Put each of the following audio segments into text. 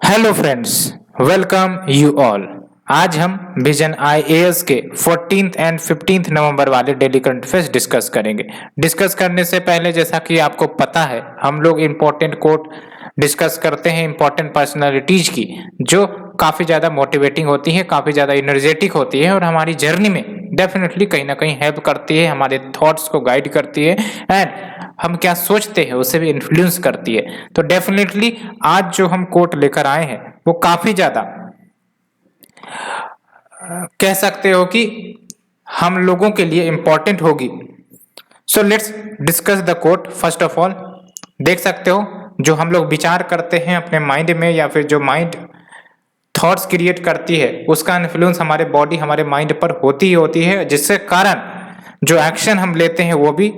Hello friends, welcome you all. आज हम vision IAS के 14th एंड 15th नवंबर वाले डेली करंट अफेयर्स डिस्कस करेंगे। डिस्कस करने से पहले जैसा कि आपको पता है, हम लोग इम्पोर्टेंट कोट डिस्कस करते हैं इम्पोर्टेंट पर्सनालिटीज की, जो काफ़ी ज़्यादा मोटिवेटिंग होती है, काफ़ी ज़्यादा इनर्जेटिक होती है और हमारी जर्नी में डेफिनेटली कहीं ना कहीं हेल्प करती है, हमारे थॉट्स को गाइड करती है एंड हम क्या सोचते हैं उसे भी इन्फ्लुएंस करती है। तो डेफिनेटली आज जो हम कोट लेकर आए हैं वो काफ़ी ज़्यादा कह सकते हो कि हम लोगों के लिए इम्पोर्टेंट होगी। So let's discuss the quote. First of all देख सकते हो, जो हम लोग विचार करते हैं अपने माइंड में या फिर जो माइंड थॉट्स क्रिएट करती है, उसका इन्फ्लुएंस हमारे बॉडी हमारे माइंड पर होती ही होती है, जिससे कारण जो एक्शन हम लेते हैं वो भी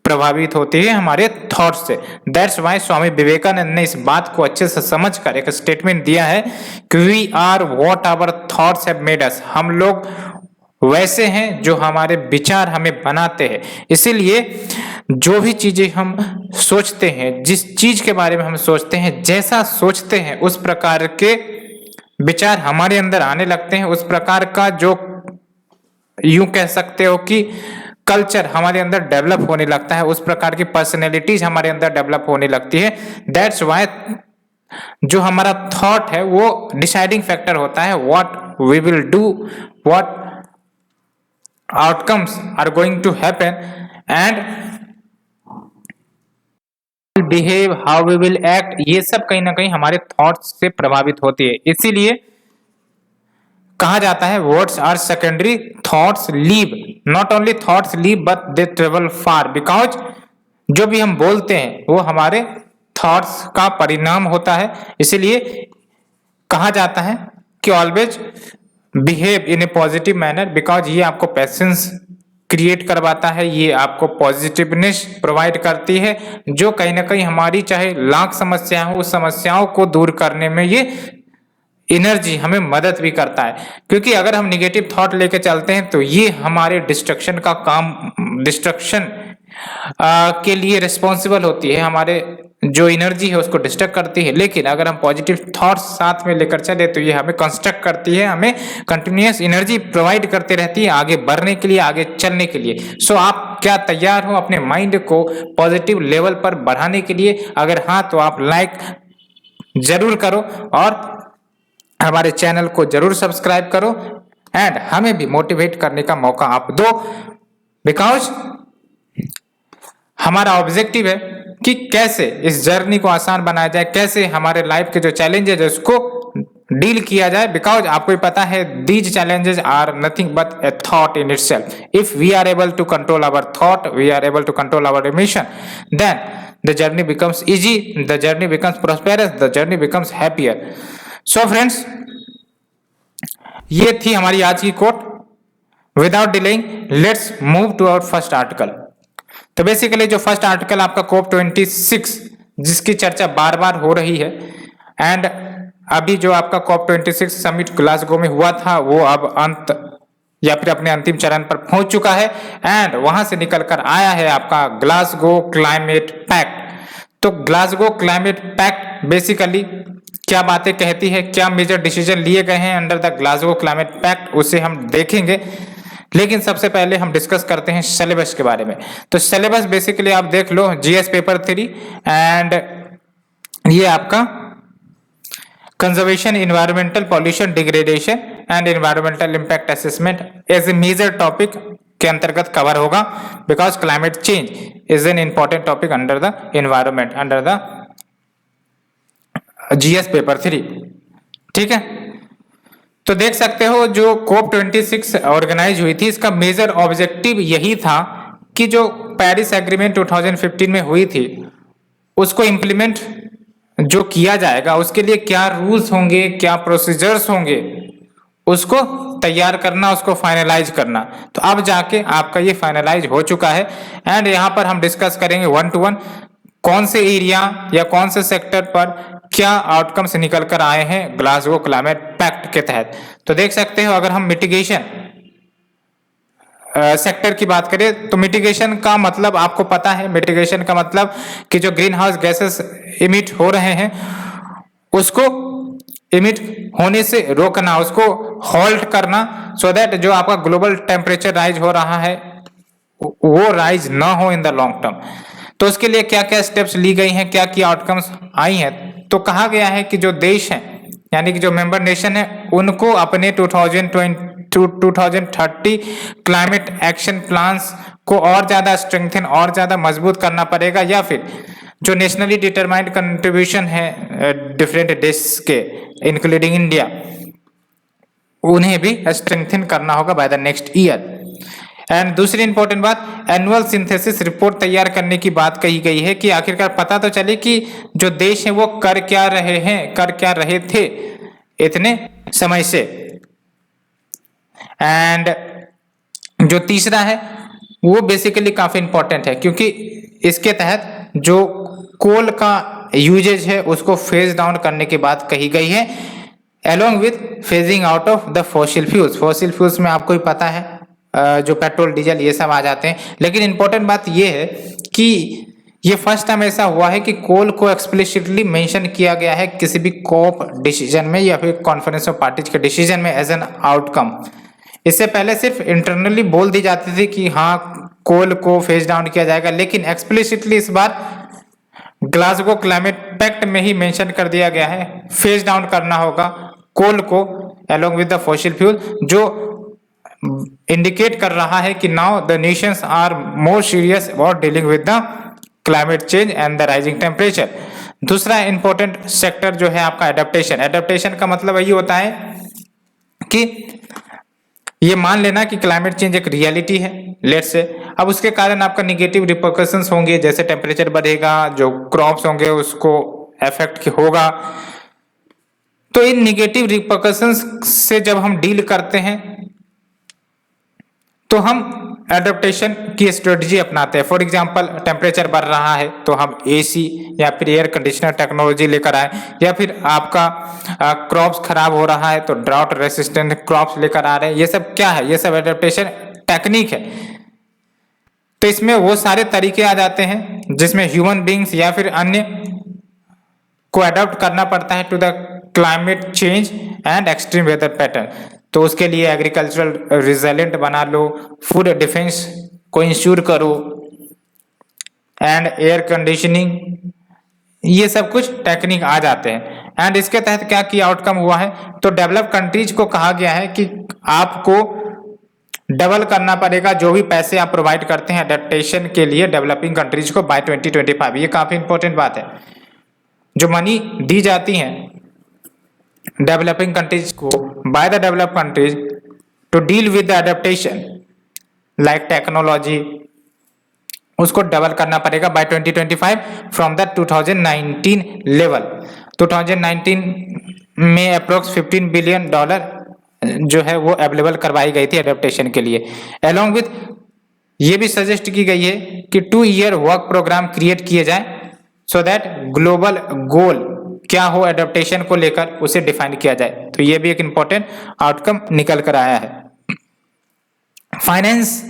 प्रभावित होती है हमारे थॉट्स से। दैट्स वाई स्वामी विवेकानंद ने इस बात को अच्छे से समझकर एक स्टेटमेंट दिया है कि we are what our thoughts have made us. हम लोग वैसे हैं जो हमारे विचार हमें बनाते हैं। इसीलिए जो भी चीजें हम सोचते हैं, जिस चीज के बारे में हम सोचते हैं, जैसा सोचते हैं उस प्रकार के विचार हमारे अंदर आने लगते हैं। उस प्रकार का जो यूं कह सकते हो कि कल्चर हमारे अंदर डेवलप होने लगता है, उस प्रकार की पर्सनैलिटीज हमारे अंदर डेवलप होने लगती है। दैट्स वाई जो हमारा थॉट है वो डिसाइडिंग फैक्टर होता है what we will do, what outcomes are going to happen and behave, how we will act. ये सब कहीं ना कहीं हमारे थॉट्स से प्रभावित होती है। इसीलिए कहा जाता है words are secondary, thoughts live. Not only thoughts live but they travel far, because जो भी हम बोलते हैं वो हमारे थॉट्स का परिणाम होता है। इसीलिए कहा जाता है कि always behave in A positive manner, because ये आपको पैशंस क्रिएट करवाता है, ये आपको पॉजिटिवनेस प्रोवाइड करती है, जो कहीं ना कहीं हमारी चाहे लाख समस्या हो, उस समस्याओं को दूर करने में ये एनर्जी हमें मदद भी करता है। क्योंकि अगर हम निगेटिव थॉट लेके चलते हैं तो ये हमारे डिस्ट्रक्शन का काम, डिस्ट्रक्शन के लिए रिस्पॉन्सिबल होती है, हमारे जो एनर्जी है उसको डिस्ट्रक्ट करती है। लेकिन अगर हम पॉजिटिव थॉट्स साथ में लेकर चले तो ये हमें कंस्ट्रक्ट करती है, हमें कंटिन्यूअस एनर्जी प्रोवाइड करती रहती है आगे बढ़ने के लिए, आगे चलने के लिए। सो आप क्या तैयार हो अपने माइंड को पॉजिटिव लेवल पर बढ़ाने के लिए? अगर हाँ तो आप लाइक जरूर करो और हमारे चैनल को जरूर सब्सक्राइब करो एंड हमें भी मोटिवेट करने का मौका आप दो, बिकॉज हमारा ऑब्जेक्टिव है कि कैसे इस जर्नी को आसान बनाया जाए, कैसे हमारे लाइफ के जो चैलेंजेस है उसको डील किया जाए। बिकॉज आपको पता है these challenges are nothing but a thought in itself. If we are able to control our thought, we are able to control our emotion, then the journey becomes easy, the journey becomes prosperous, the journey becomes happier. So friends, ये थी हमारी आज की quote. Without delaying let's move to our first article. तो basically जो first article आपका COP 26, जिसकी चर्चा बार बार हो रही है, एंड अभी जो आपका कोप 26 समिट ग्लासगो में हुआ था वो अब अंत या फिर अपने अंतिम चरण पर पहुंच चुका है एंड वहां से निकलकर आया है आपका ग्लासगो क्लाइमेट पैक्ट। तो ग्लासगो क्लाइमेट पैक्ट बेसिकली क्या बातें कहती है, क्या मेजर डिसीजन लिए गए हैं under the Glasgow climate pact, उसे हम देखेंगे। लेकिन सबसे पहले हम डिस्कस करते हैं सिलेबस के बारे में। तो सिलेबस बेसिकली आप देख लो, जीएस पेपर 3 एंड ये आपका conservation, environmental pollution degradation and environmental impact assessment as a major topic के अंतर्गत कवर होगा, because climate change is an important topic under the environment, under the GS paper 3। ठीक है, तो देख सकते हो जो कोप 26 ऑर्गेनाइज हुई थी, इसका मेजर ऑब्जेक्टिव यही था कि जो पेरिस एग्रीमेंट 2015 में हुई थी उसको इम्प्लीमेंट जो किया जाएगा, उसके लिए क्या रूल्स होंगे, क्या प्रोसीजर्स होंगे, उसको तैयार करना, उसको फाइनलाइज करना। तो अब जाके आपका ये फाइनलाइज हो चुका है एंड यहाँ पर हम डिस्कस करेंगे 1 to 1 कौन से एरिया या कौन से सेक्टर पर क्या आउटकम्स निकल कर आए हैं ग्लासगो क्लाइमेट पैक्ट के तहत। तो देख सकते हो, अगर हम मिटिगेशन सेक्टर की बात करें तो मिटिगेशन का मतलब आपको पता है, मिटिगेशन का मतलब कि जो ग्रीन हाउस गैसेस इमिट हो रहे हैं उसको इमिट होने से रोकना, उसको हॉल्ट करना, सो दैट जो आपका ग्लोबल टेम्परेचर राइज हो रहा है वो राइज ना हो इन द लॉन्ग टर्म। तो उसके लिए क्या क्या स्टेप्स ली गई हैं, क्या क्या आउटकम्स आई हैं, तो कहा गया है कि जो देश हैं यानी कि जो मेंबर नेशन है उनको अपने 2030 क्लाइमेट एक्शन प्लान्स को और ज्यादा स्ट्रेंथन और ज्यादा मजबूत करना पड़ेगा, या फिर जो नेशनली डिटरमाइंड कंट्रीब्यूशन है डिफरेंट देश के इंक्लूडिंग इंडिया, उन्हें भी स्ट्रेंथन करना होगा by the next year. And दूसरी इंपॉर्टेंट बात, एनुअल सिंथेसिस रिपोर्ट तैयार करने की बात कही गई है कि आखिरकार पता तो चले कि जो देश है वो कर क्या रहे हैं, कर क्या रहे थे इतने समय से। एंड जो तीसरा है वो बेसिकली काफी इंपॉर्टेंट है, क्योंकि इसके तहत जो कोल का यूजेज है उसको फेज डाउन करने की बात कही गई है, along with phasing out of the fossil fuels। Fossil fuels में आपको ही पता है जो पेट्रोल डीजल ये सब आ जाते हैं, लेकिन इंपॉर्टेंट बात ये है कि ये फर्स्ट टाइम ऐसा हुआ है कि कोल को एक्सप्लिसिटली मेंशन किया गया है किसी भी कॉप डिसीजन में या फिर कॉन्फ्रेंस ऑफ पार्टीज के डिसीजन में एज एन आउटकम। इससे पहले सिर्फ इंटरनली बोल दी जाती थी कि हाँ कोल को फेज डाउन किया जाएगा, लेकिन एक्सप्लिसिटली इस बार ग्लासगो क्लाइमेट पैक्ट में ही मेंशन कर दिया गया है फेज डाउन करना होगा कोल को along with the fossil fuel, जो इंडिकेट कर रहा है कि now the nations are more serious about dealing with the climate change and the rising temperature. दूसरा इंपॉर्टेंट सेक्टर जो है आपका एडेप्टेशन। एडेप्टेशन का मतलब यही होता है कि ये मान लेना कि क्लाइमेट चेंज एक रियलिटी है लेट्स से, अब उसके कारण आपका निगेटिव रिपरकशंस होंगे, जैसे टेम्परेचर बढ़ेगा, जो क्रॉप्स होंगे उसको इफेक्ट होगा। तो इन निगेटिव रिपरकशंस से जब हम डील करते हैं तो हम एडेप्टेशन की स्ट्रेटजी अपनाते हैं। फॉर एग्जांपल टेम्परेचर बढ़ रहा है तो हम एसी या फिर एयर कंडीशनर टेक्नोलॉजी लेकर आए, या फिर आपका क्रॉप्स खराब हो रहा है तो ड्राउट रेसिस्टेंट क्रॉप्स लेकर आ रहे हैं। ये सब क्या है, ये सब एडेप्टेशन टेक्निक है। तो इसमें वो सारे तरीके आ जाते हैं जिसमें ह्यूमन बींग्स या फिर अन्य को अडॉप्ट करना पड़ता है to the climate change and extreme weather pattern. तो उसके लिए एग्रीकल्चरल रिजिलेंट बना लो, फूड डिफेंस को इंश्योर करो, एंड एयर कंडीशनिंग, ये सब कुछ टेक्निक आ जाते हैं। एंड इसके तहत क्या की आउटकम हुआ है, तो डेवलप कंट्रीज को कहा गया है कि आपको डबल करना पड़ेगा जो भी पैसे आप प्रोवाइड करते हैं एडेप्टेशन के लिए डेवलपिंग कंट्रीज को बाय 2025। ये काफी इंपॉर्टेंट बात है। जो मनी दी जाती है डेवलपिंग कंट्रीज को by the develop countries to deal with the adaptation like technology, उसको डबल करना पड़ेगा बाय 2025 फ्रॉम द 2019 लेवल। 2019 में अप्रोक्स $15 बिलियन जो है वो अवेलेबल करवाई गई थी एडेप्टेशन के लिए। अलॉन्ग विथ ये भी सजेस्ट की गई है कि 2 ईयर वर्क प्रोग्राम क्रिएट किए जाए सो दैट ग्लोबल गोल क्या हो एडेप्टेशन को लेकर उसे डिफाइन किया जाए। तो ये भी एक इंपॉर्टेंट आउटकम निकल कर आया है। फाइनेंस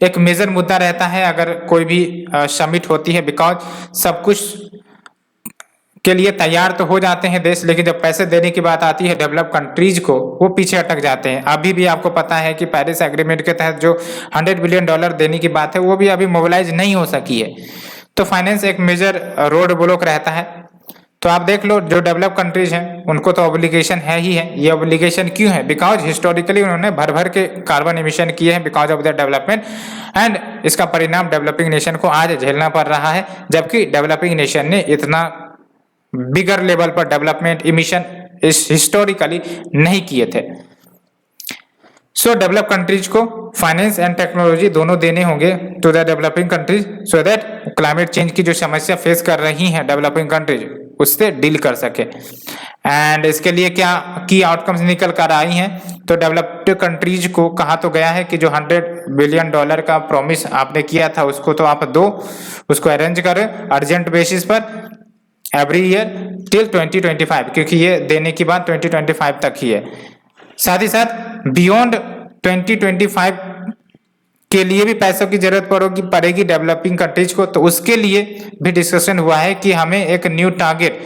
एक मेजर मुद्दा रहता है अगर कोई भी समिट होती है, बिकॉज सब कुछ के लिए तैयार तो हो जाते हैं देश, लेकिन जब पैसे देने की बात आती है डेवलप कंट्रीज को वो पीछे अटक जाते हैं। अभी भी आपको पता है कि पेरिस एग्रीमेंट के तहत जो $100 बिलियन देने की बात है वो भी अभी मोबिलाइज नहीं हो सकी है। तो फाइनेंस एक मेजर रोड ब्लॉक रहता है। तो आप देख लो जो डेवलप कंट्रीज हैं उनको तो ऑब्लिगेशन है ही है। ये ऑब्लिगेशन क्यों है, बिकॉज हिस्टोरिकली उन्होंने भर भर के कार्बन एमिशन किए हैं because of the development, and इसका परिणाम डेवलपिंग नेशन को आज झेलना पड़ रहा है, जबकि डेवलपिंग नेशन ने इतना बिगर लेवल पर डेवलपमेंट इमिशन इस हिस्टोरिकली नहीं किए थे। सो डेवलप कंट्रीज को फाइनेंस एंड टेक्नोलॉजी दोनों देने होंगे to the developing countries so that climate change की जो समस्या फेस कर रही हैं डेवलपिंग कंट्रीज उससे डील कर सके। एंड इसके लिए क्या की आउटकम्स निकल कर आई हैं, तो डेवलप्ड कंट्रीज को कहा तो गया है कि जो $100 बिलियन का प्रॉमिस आपने किया था उसको तो आप दो, उसको अरेंज करें अर्जेंट बेसिस पर एवरी ईयर टिल 2025, क्योंकि ये देने की बात 2025 तक ही है। साथ ही साथ बियॉन्ड 2025 के लिए भी पैसों की जरूरत पड़ेगी डेवलपिंग कंट्रीज को, तो उसके लिए भी डिस्कशन हुआ है कि हमें एक new target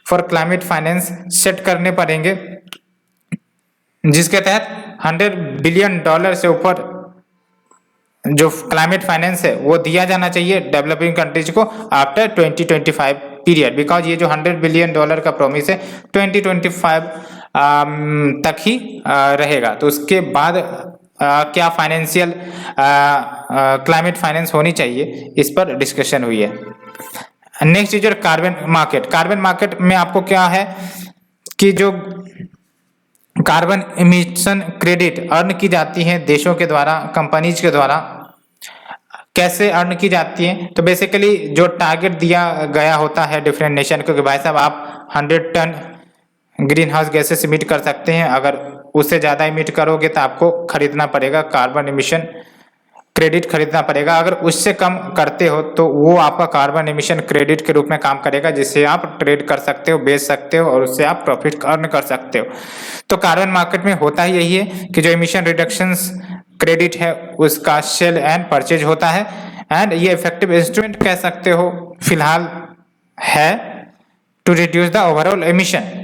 for climate finance set करने पड़ेंगे, जिसके तहत $100 बिलियन से ऊपर जो क्लाइमेट फाइनेंस है वो दिया जाना चाहिए डेवलपिंग कंट्रीज को आफ्टर 2025 पीरियड, बिकॉज ये जो $100 बिलियन का प्रॉमिस है 2025 तक ही रहेगा। तो उसके बाद क्या फाइनेंशियल क्लाइमेट फाइनेंस होनी चाहिए, इस पर डिस्कशन हुई है। Next is carbon market. Carbon market में आपको क्या है कि जो कार्बन इमिशन क्रेडिट अर्न की जाती है देशों के द्वारा, कंपनीज के द्वारा, कैसे अर्न की जाती है? तो बेसिकली जो टारगेट दिया गया होता है डिफरेंट नेशन को कि भाई साहब आप 100 ton greenhouse gases emit कर सकते हैं, अगर उससे ज़्यादा इमिट करोगे तो आपको खरीदना पड़ेगा कार्बन इमिशन क्रेडिट खरीदना पड़ेगा, अगर उससे कम करते हो तो वो आपका कार्बन एमिशन क्रेडिट के रूप में काम करेगा, जिससे आप ट्रेड कर सकते हो, बेच सकते हो और उससे आप प्रॉफिट अर्न कर सकते हो। तो कार्बन मार्केट में होता ही यही है कि जो एमिशन रिडक्शंस क्रेडिट है उसका सेल एंड परचेज होता है, एंड ये इफेक्टिव इंस्ट्रूमेंट कह सकते हो फिलहाल है to reduce the overall emission.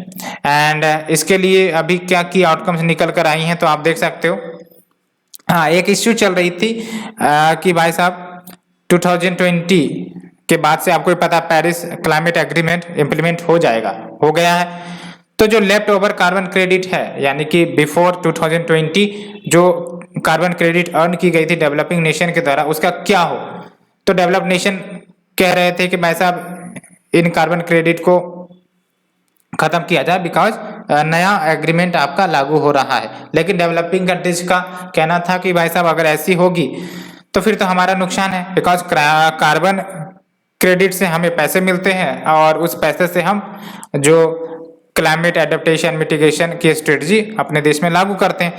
And इसके लिए अभी क्या की आउटकम्स निकल कर आई हैं तो आप देख सकते हो। हाँ, एक इश्यू चल रही थी कि भाई साहब 2020 के बाद से आपको पता पेरिस क्लाइमेट एग्रीमेंट इंप्लीमेंट हो गया है। तो जो लेफ्ट ओवर कार्बन क्रेडिट है, यानी कि बिफोर 2020 जो कार्बन क्रेडिट अर्न की गई थी डेवलपिंग नेशन के द्वारा, उसका क्या हो? तो डेवलप नेशन कह रहे थे कि भाई साहब इन कार्बन क्रेडिट को खत्म किया जाए, बिकॉज नया एग्रीमेंट आपका लागू हो रहा है। लेकिन डेवलपिंग कंट्रीज का कहना था कि भाई साहब अगर ऐसी होगी तो फिर तो हमारा नुकसान है, बिकॉज कार्बन क्रेडिट से हमें पैसे मिलते हैं और उस पैसे से हम जो क्लाइमेट एडेप्टेशन मिटिगेशन की स्ट्रेटजी अपने देश में लागू करते हैं।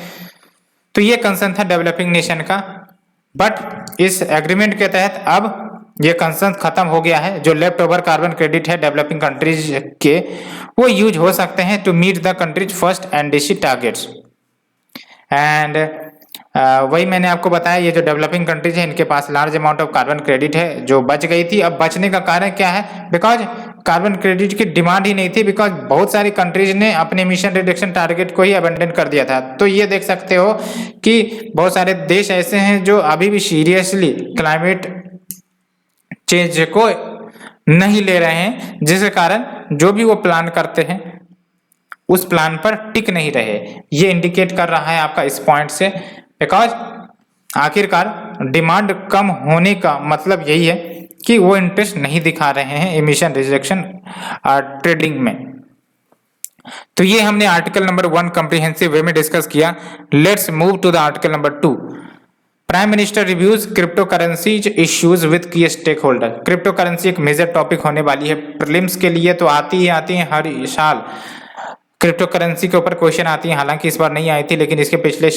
तो ये कंसर्न था डेवलपिंग नेशन का, बट इस एग्रीमेंट के तहत अब ये कंसर्न खत्म हो गया है। जो लेफ्ट ओवर कार्बन क्रेडिट है डेवलपिंग कंट्रीज के, वो यूज हो सकते हैं to meet the countries first NDC targets. And वही मैंने आपको बताया, ये जो डेवलपिंग कंट्रीज है इनके पास large amount of carbon credit है जो बच गई थी। अब बचने का कारण क्या है? बिकॉज कार्बन क्रेडिट की डिमांड ही नहीं थी, बिकॉज बहुत सारी कंट्रीज ने अपने एमिशन रिडक्शन टारगेट को ही अबेंडन कर दिया था। तो ये देख सकते हो कि बहुत सारे देश ऐसे हैं जो अभी भी सीरियसली क्लाइमेट चेंज को नहीं ले रहे हैं, जिसके कारण जो भी वो प्लान करते हैं उस प्लान पर टिक नहीं रहे। ये इंडिकेट कर रहा है आपका इस पॉइंट से, बिकॉज आखिरकार डिमांड कम होने का मतलब यही है कि वो इंटरेस्ट नहीं दिखा रहे हैं एमिशन रिडक्शन ट्रेडिंग में। तो ये हमने आर्टिकल नंबर 1 कॉम्प्रिहेंसिव वे में डिस्कस किया। Let's move to the article number 2। Prime minister reviews crypto currencies issues with key stakeholder. Crypto currency एक मेजर टॉपिक होने वाली है प्रीलिम्स के लिए, तो आती है हर साल क्रिप्टो करेंसी के ऊपर क्वेश्चन आती है। हालांकि इस बार नहीं आई थी, लेकिन इसके पिछले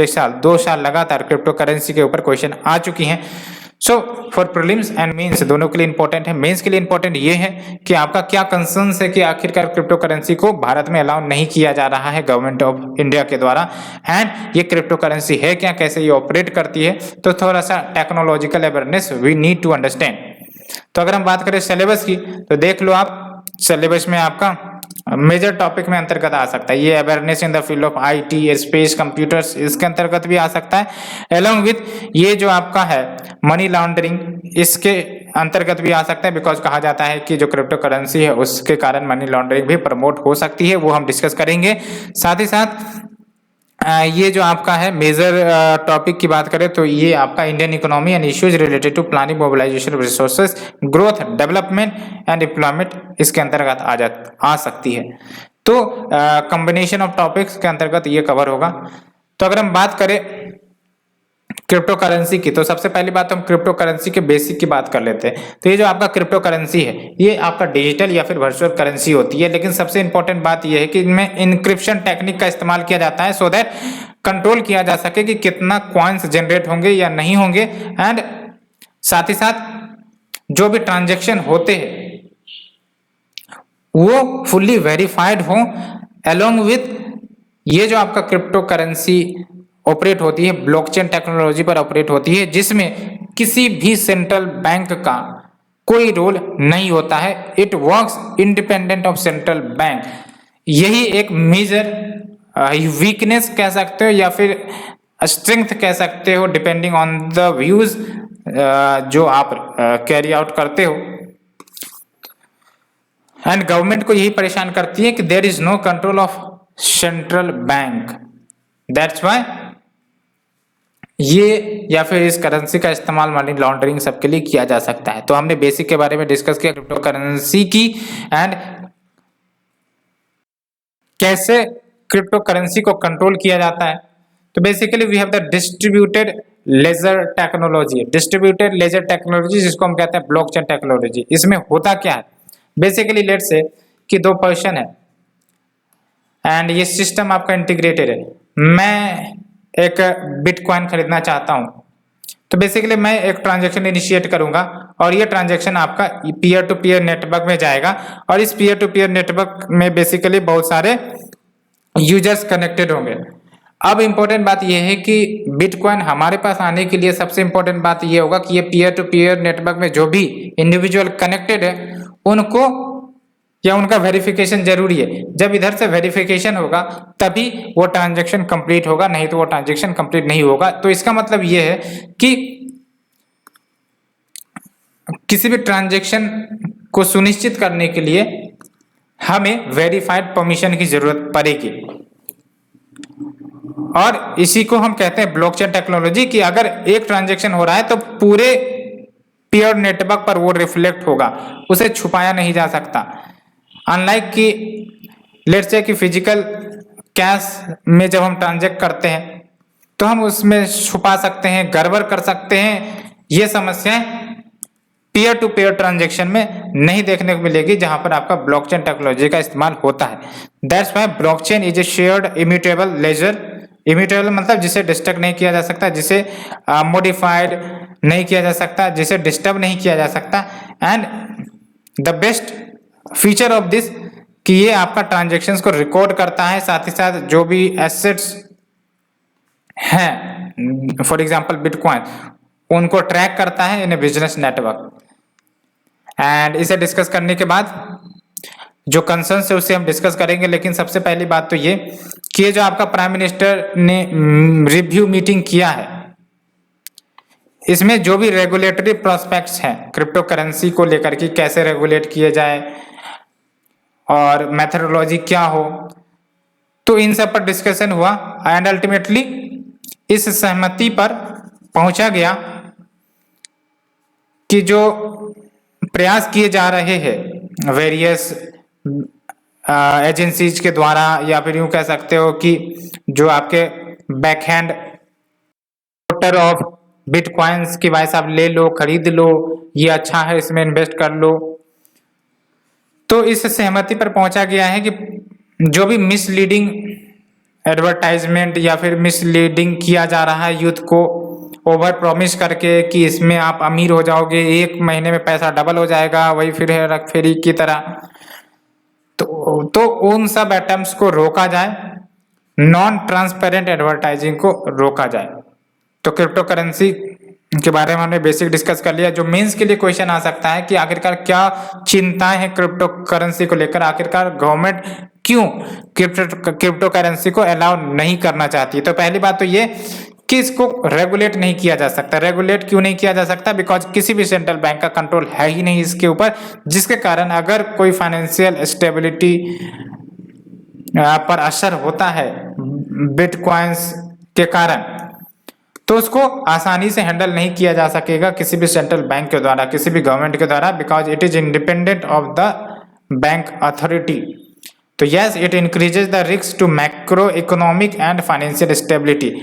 साल 2 साल लगातार क्रिप्टो करेंसी के ऊपर क्वेश्चन आ चुकी हैं। So for prelims and mains दोनों के लिए इंपॉर्टेंट है। मेंस के लिए इंपॉर्टेंट ये है कि आपका क्या कंसर्न है कि आखिरकार क्रिप्टो करेंसी को भारत में अलाउ नहीं किया जा रहा है गवर्नमेंट ऑफ इंडिया के द्वारा, एंड ये क्रिप्टो करेंसी है क्या, कैसे ये ऑपरेट करती है। तो थोड़ा सा technological awareness we need to understand. तो अगर हम बात करें सिलेबस की, तो देख लो आप सिलेबस में आपका मेजर टॉपिक में अंतर्गत आ सकता है ये awareness in the field of IT space computers, इसके अंतर्गत भी आ सकता है। एलोंग विथ ये जो आपका है मनी लॉन्ड्रिंग, इसके अंतर्गत भी आ सकता है, बिकॉज कहा जाता है कि जो क्रिप्टो करेंसी है उसके कारण मनी लॉन्ड्रिंग भी प्रमोट हो सकती है, वो हम डिस्कस करेंगे। साथ ही साथ ये जो आपका है मेजर टॉपिक की बात करें तो ये आपका Indian economy and issues related to planning mobilisation of resources growth development and employment इसके अंतर्गत आ सकती है। तो कॉम्बिनेशन ऑफ टॉपिक्स के अंतर्गत ये कवर होगा। तो अगर हम बात करें क्रिप्टो करेंसी की, तो सबसे पहली बात हम क्रिप्टो करेंसी के बेसिक की बात कर लेते हैं। तो ये जो आपका क्रिप्टो करेंसी है ये आपका डिजिटल या फिर वर्चुअल करेंसी होती है, लेकिन सबसे इंपॉर्टेंट बात ये है कि इनमें इंक्रिप्शन टेक्निक का इस्तेमाल किया जाता है सो दैट कंट्रोल किया जा सके कि कितना कॉइन्स जनरेट होंगे या नहीं होंगे, एंड साथ ही साथ जो भी ट्रांजेक्शन होते हैं वो फुल्ली वेरीफाइड हो। अलोंग विथ ये जो आपका क्रिप्टो करेंसी ऑपरेट होती है ब्लॉकचेन टेक्नोलॉजी पर ऑपरेट होती है, जिसमें किसी भी सेंट्रल बैंक का कोई रोल नहीं होता है। It works independent of central bank. यही एक मेजर वीकनेस कह सकते हो या फिर स्ट्रेंथ कह सकते हो, डिपेंडिंग ऑन द व्यूज जो आप कैरी आउट करते हो। एंड गवर्नमेंट को यही परेशान करती है कि there is no control of central bank. That's why ये या फिर इस करेंसी का इस्तेमाल मनी लॉन्ड्रिंग सबके लिए किया जा सकता है। तो हमने बेसिक के बारे में डिस्कस किया क्रिप्टो करेंसी की एंड कैसे क्रिप्टो करेंसी को कंट्रोल किया जाता है। तो basically we have the distributed ledger technology. Distributed ledger technology जिसको हम कहते हैं ब्लॉकचेन टेक्नोलॉजी। इसमें होता क्या है, बेसिकली लेट्स से कि दो पर्सन है एंड ये सिस्टम आपका इंटीग्रेटेड है। मैं एक बिटकॉइन खरीदना चाहता हूं, तो बेसिकली मैं एक ट्रांजैक्शन इनिशिएट करूंगा और ये ट्रांजैक्शन आपका पीयर टू पीयर नेटवर्क में जाएगा और इस पीयर टू पीयर नेटवर्क में बेसिकली बहुत सारे यूजर्स कनेक्टेड होंगे। अब इंपॉर्टेंट बात यह है कि बिटकॉइन हमारे पास आने के लिए सबसे इंपॉर्टेंट बात यह होगा कि ये पीयर टू पीयर नेटवर्क में जो भी इंडिविजुअल कनेक्टेड है उनको या उनका वेरिफिकेशन जरूरी है। जब इधर से वेरिफिकेशन होगा तभी वो ट्रांजैक्शन कंप्लीट होगा, नहीं तो वो ट्रांजैक्शन कंप्लीट नहीं होगा। तो इसका मतलब ये है कि किसी भी ट्रांजैक्शन को सुनिश्चित करने के लिए हमें वेरीफाइड परमिशन की जरूरत पड़ेगी और इसी को हम कहते हैं ब्लॉकचेन टेक्नोलॉजी कि अगर एक ट्रांजैक्शन हो रहा है तो पूरे पीयर नेटवर्क पर वो रिफ्लेक्ट होगा, उसे छुपाया नहीं जा सकता। अनलाइक कि लेट्स से कि फिजिकल कैश में जब हम ट्रांजैक्ट करते हैं तो हम उसमें छुपा सकते हैं, गड़बड़ कर सकते हैं। ये समस्याएं पीयर टू पीयर ट्रांजैक्शन में नहीं देखने को मिलेगी जहां पर आपका ब्लॉकचेन टेक्नोलॉजी का इस्तेमाल होता है। That's why blockchain is a shared immutable ledger. Immutable मतलब जिसे डिस्ट्रक्ट नहीं किया जा सकता, जिसे मॉडिफाइड नहीं किया जा सकता, जिसे डिस्टर्ब नहीं किया जा सकता। And the best feature of this कि ये आपका ट्रांजैक्शंस को रिकॉर्ड करता है, साथ ही साथ जो भी एसेट्स हैं फॉर एग्जांपल बिटकॉइन उनको ट्रैक करता है इन ए बिजनेस नेटवर्क। एंड इसे डिस्कस करने के बाद जो कंसर्न है उसे हम डिस्कस करेंगे, लेकिन सबसे पहली बात तो ये कि ये जो आपका प्राइम मिनिस्टर ने रिव्यू मीटिंग किया है इसमें जो भी रेगुलेटरी प्रोस्पेक्ट्स हैं क्रिप्टो करेंसी को लेकर के कैसे रेगुलेट किए जाए और मेथोडोलॉजी क्या हो, तो इन सब पर डिस्कशन हुआ एंड अल्टीमेटली इस सहमति पर पहुंचा गया कि जो प्रयास किए जा रहे हैं वेरियस एजेंसीज के द्वारा या फिर यूं कह सकते हो कि जो आपके बैकहैंड पोर्टर ऑफ बिटकॉइंस की भाई साहब ले लो, खरीद लो, ये अच्छा है, इसमें इन्वेस्ट कर लो। तो इस सहमति पर पहुंचा गया है कि जो भी मिसलीडिंग एडवर्टाइजमेंट या फिर मिसलीडिंग किया जा रहा है यूथ को ओवर प्रॉमिस करके कि इसमें आप अमीर हो जाओगे, एक महीने में पैसा डबल हो जाएगा, वही फिर है रख फेरी की तरह, तो उन सब अटेम्प्ट्स को रोका जाए, नॉन ट्रांसपेरेंट एडवर्टाइजिंग को रोका जाए। तो क्रिप्टो करेंसी के बारे में हमने बेसिक डिस्कस कर लिया। जो मेंस के लिए क्वेश्चन आ सकता है कि आखिरकार क्या चिंताएं हैं क्रिप्टो करेंसी को लेकर, आखिरकार गवर्नमेंट क्यों क्रिप्टो करेंसी को अलाउ नहीं करना चाहती। तो पहली बात तो ये कि इसको रेगुलेट नहीं किया जा सकता। रेगुलेट क्यों नहीं किया जा सकता? बिकॉज किसी भी सेंट्रल बैंक का कंट्रोल है ही नहीं इसके ऊपर, जिसके कारण अगर कोई फाइनेंशियल स्टेबिलिटी पर असर होता है बिटकॉइंस के कारण तो उसको आसानी से हैंडल नहीं किया जा सकेगा किसी भी सेंट्रल बैंक के द्वारा, किसी भी गवर्नमेंट के द्वारा, because it is independent of the bank authority. तो yes, it increases the risk to macro economic and financial stability.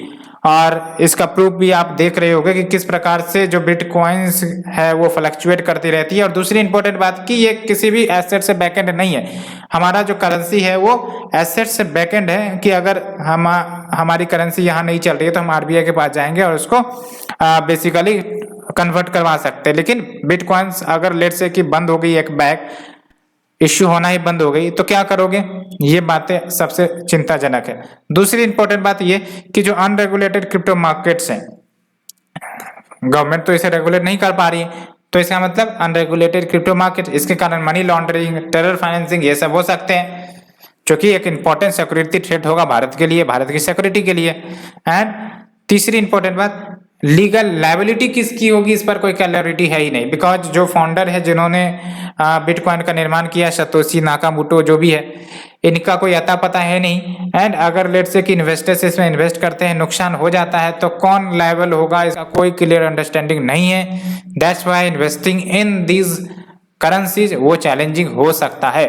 और इसका प्रूफ भी आप देख रहे होंगे कि किस प्रकार से जो बिटकॉइंस है वो फ्लक्चुएट करती रहती है। और दूसरी इंपॉर्टेंट बात कि ये किसी भी एसेट से बैकएंड नहीं है। हमारा जो करेंसी है वो एसेट से बैकएंड है कि अगर हमारी करेंसी यहाँ नहीं चल रही है तो हम आरबीआई के पास जाएंगे और उसको बेसिकली कन्वर्ट करवा सकते हैं। लेकिन बिटकॉइंस अगर लेट से कि बंद हो गई, एक बैग इश्यू होना ही बंद हो गई, तो क्या करोगे? ये बातें सबसे चिंताजनक है। दूसरी इंपॉर्टेंट बात ये कि जो अनरेगुलेटेड क्रिप्टो मार्केट्स हैं, गवर्नमेंट तो इसे रेगुलेट नहीं कर पा रही है, तो इसका मतलब अनरेगुलेटेड क्रिप्टो मार्केट, इसके कारण मनी लॉन्ड्रिंग, टेरर फाइनेंसिंग ये सब हो सकते हैं, जो कि एक इंपॉर्टेंट सिक्योरिटी थ्रेट होगा भारत के लिए, भारत की सिक्योरिटी के लिए। एंड तीसरी इंपॉर्टेंट बात, लीगल लायबिलिटी किसकी होगी, इस पर कोई क्लैरिटी है ही नहीं, बिकॉज जो फाउंडर है जिन्होंने बिटकॉइन का निर्माण किया, सतोशी नाकामोटो जो भी है, इनका कोई अता पता है नहीं। एंड अगर लेट्स से कि इन्वेस्टर्स इसमें इन्वेस्ट करते हैं, नुकसान हो जाता है, तो कौन लायबल होगा, इसका कोई क्लियर अंडरस्टैंडिंग नहीं है। That's why investing in these currencies वो चैलेंजिंग हो सकता है।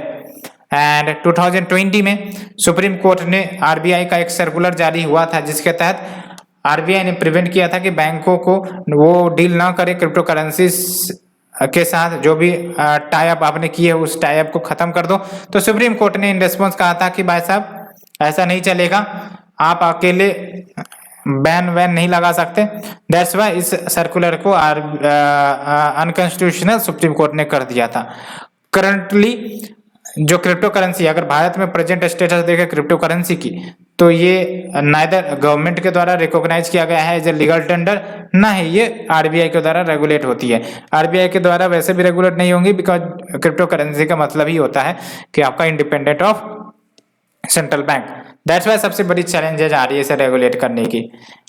एंड 2020 में सुप्रीम कोर्ट ने आरबीआई का एक सर्कुलर जारी हुआ था, जिसके तहत आरबीआई ने प्रिवेंट किया था कि बैंकों को वो डील ना करे क्रिप्टो करेंसीज के साथ, जो भी टाई अप आपने किए उस टाई अप को खत्म कर दो। तो सुप्रीम कोर्ट ने इन रिस्पॉन्स कहा था कि भाई साहब ऐसा नहीं चलेगा, आप अकेले बैन वैन नहीं लगा सकते। दैट्स वाई इस सर्कुलर को अनकॉन्स्टिट्यूशनल सुप्रीम कोर्ट ने कर दिया था। करंटली जो क्रिप्टो करेंसी, अगर भारत में प्रेजेंट स्टेटस देखे क्रिप्टो करेंसी की, तो ये नाइदर गवर्नमेंट के द्वारा रिकॉग्नाइज किया गया है एज ए लीगल टेंडर, ना ही ये आरबीआई के द्वारा रेगुलेट होती है। आरबीआई के द्वारा वैसे भी रेगुलेट नहीं होंगी, बिकॉज क्रिप्टो करेंसी का मतलब ही होता है कि आपका independent of central bank. That's why सबसे बड़ी चैलेंजेज आ रही है इसे रेगुलेट करने की।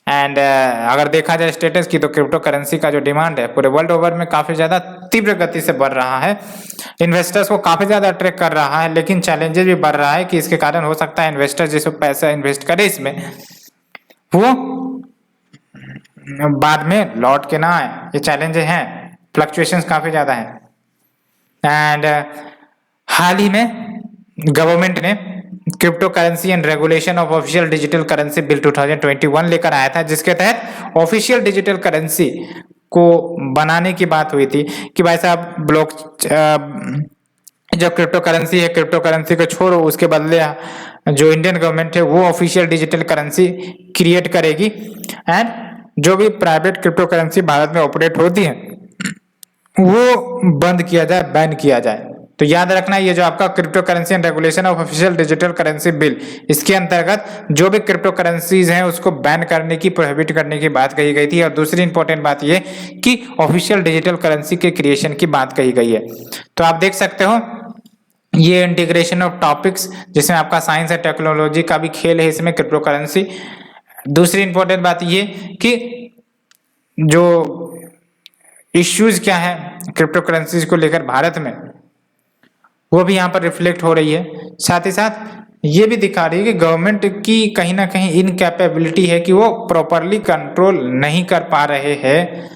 एंड अगर देखा जाए स्टेटस की, तो क्रिप्टो करेंसी का जो डिमांड है पूरे वर्ल्ड ओवर में काफी ज्यादा तीव्र गति से बढ़ रहा है, इन्वेस्टर्स को काफी ज्यादा अट्रैक्ट कर रहा है, लेकिन चैलेंजेस भी बढ़ रहा है कि इसके कारण हो सकता है इन्वेस्टर जिसको पैसा इन्वेस्ट करे इसमें, वो बाद में लौट के ना आए। ये चैलेंजेस हैं, फ्लक्चुएशंस काफी ज्यादा हैं। एंड हाल ही में गवर्नमेंट ने crypto currency and regulation of official digital currency bill 2021 लेकर आया था, जिसके तहत ऑफिशियल डिजिटल करेंसी को बनाने की बात हुई थी कि भाई साहब ब्लॉक जो क्रिप्टो करेंसी है, क्रिप्टो करेंसी को छोड़ो, उसके बदले जो इंडियन गवर्नमेंट है वो ऑफिशियल डिजिटल करेंसी क्रिएट करेगी। एंड जो भी प्राइवेट क्रिप्टो करेंसी भारत में ऑपरेट होती है वो बंद किया जाए, बैन किया जाए। तो याद रखना, ये जो आपका crypto currency and regulation of official digital currency bill, इसके अंतर्गत जो भी क्रिप्टो करेंसीज हैं उसको बैन करने की, प्रोहिबिट करने की बात कही गई थी। और दूसरी इंपॉर्टेंट बात ये कि ऑफिशियल डिजिटल करेंसी के क्रिएशन की बात कही गई है। तो आप देख सकते हो ये इंटीग्रेशन ऑफ टॉपिक्स, जिसमें आपका साइंस एंड टेक्नोलॉजी का भी खेल है इसमें, क्रिप्टो करेंसी। दूसरी इंपॉर्टेंट बात ये कि जो इश्यूज क्या है क्रिप्टो करेंसीज को लेकर भारत में, वो भी यहाँ पर रिफ्लेक्ट हो रही है। साथ ही साथ ये भी दिखा रही है कि गवर्नमेंट की कहीं ना कहीं इनकैपेबिलिटी है कि वो प्रॉपरली कंट्रोल नहीं कर पा रहे हैं।